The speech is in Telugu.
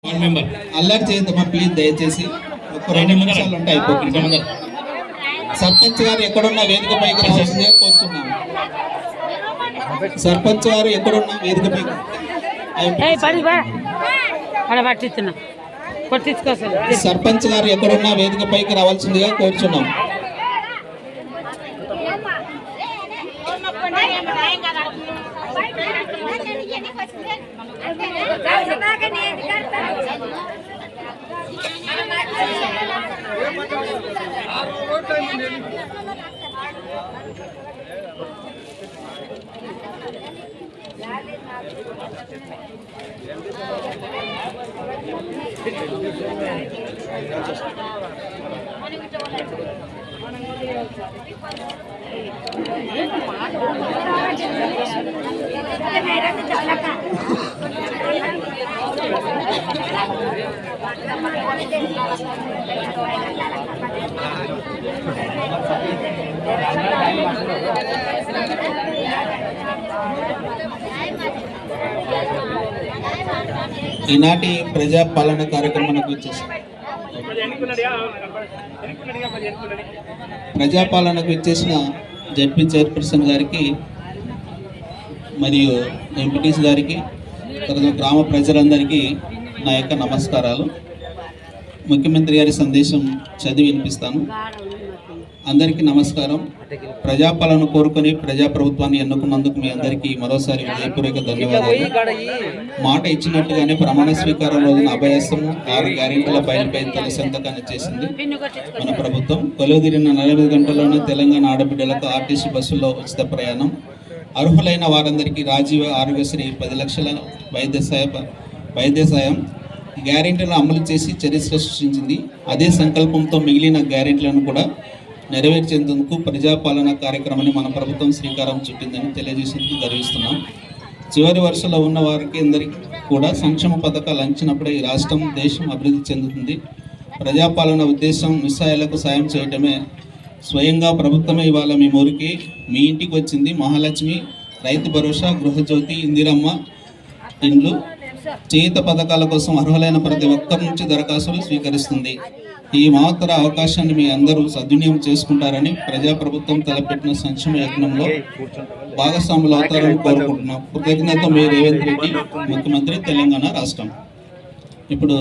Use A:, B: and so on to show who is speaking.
A: అల్లరి చేయద్దమ్మా ప్లీజ్, దయచేసి ఒక 2 నిమిషాలు ఉంటే అయిపోతుంది. సర్పంచ్ గారు ఎక్కడున్నా వేదిక పైకి రావాల్సిందిగా కోరుతున్నాం. సర్పంచ్ గారు ఎక్కడున్నా వేదిక పైకి సర్పంచ్ గారు ఎక్కడున్నా వేదిక పైకి రావాల్సిందిగా కోరుచున్నాం. ఈనాటి ప్రజాపాలన కార్యక్రమానికి వచ్చేసి ప్రజాపాలనకు వచ్చేసిన జడ్పీ చైర్పర్సన్ గారికి మరియు ఎంపీటీసీ గారికి, తర్వాత గ్రామ ప్రజలందరికీ నా యొక్క నమస్కారాలు. ముఖ్యమంత్రి గారి సందేశం చదివి వినిపిస్తాను. అందరికీ నమస్కారం. ప్రజాపాలన కోరుకొని ప్రజాప్రభుత్వాన్ని ఎన్నుకున్నందుకు మీ అందరికీ మరోసారి హృదయపూర్వక ధన్యవాదాలు. మాట ఇచ్చినట్టుగానే ప్రమాణ స్వీకారం రోజున అభయస్థము 6 గ్యారెంటీల బయలుపై తొలి సంతకాన్ని చేసింది మన ప్రభుత్వం. కొలువుదీరిన 40 గంటల్లోనే తెలంగాణ ఆడబిడ్డలకు ఆర్టీసీ బస్సుల్లో ఉచిత ప్రయాణం, అర్హులైన వారందరికీ రాజీవ్ ఆరోగ్యశ్రీ 10 లక్షల వైద్య సాయం గ్యారెంటీలను అమలు చేసి చరిత్ర సృష్టించింది. అదే సంకల్పంతో మిగిలిన గ్యారెంటీలను కూడా నెరవేర్చేందుకు ప్రజాపాలన కార్యక్రమాన్ని మన ప్రభుత్వం శ్రీకారం చుట్టిందని తెలియజేసేందుకు గర్విస్తున్నాం. చివరి వరుసలో ఉన్న వారికి అందరికీ కూడా సంక్షేమ పథకాలు అంచినప్పుడే ఈ రాష్ట్రం, దేశం అభివృద్ధి చెందుతుంది. ప్రజాపాలన ఉద్దేశం నిస్సహాయులకు సాయం చేయటమే. స్వయంగా ప్రభుత్వమే ఇవాళ మీ ఊరికి, మీ ఇంటికి వచ్చింది. మహాలక్ష్మి, రైతు భరోసా, గృహజ్యోతి, ఇందిరమ్మ ఇండ్లు, చేయుత పథకాల కోసం అర్హులైన ప్రతి ఒక్కరి నుంచి దరఖాస్తులు స్వీకరిస్తుంది. ఈ మహత్తర అవకాశాన్ని మీ అందరూ సద్వినియోగం చేసుకుంటారని, ప్రజాప్రభుత్వం తలపెట్టిన సంక్షేమ యజ్ఞంలో భాగస్వాములు అవుతారని కోరుకుంటున్నాం. కృతజ్ఞత మీ రేవంత్ రెడ్డి, ముఖ్యమంత్రి, తెలంగాణ రాష్ట్రం. ఇప్పుడు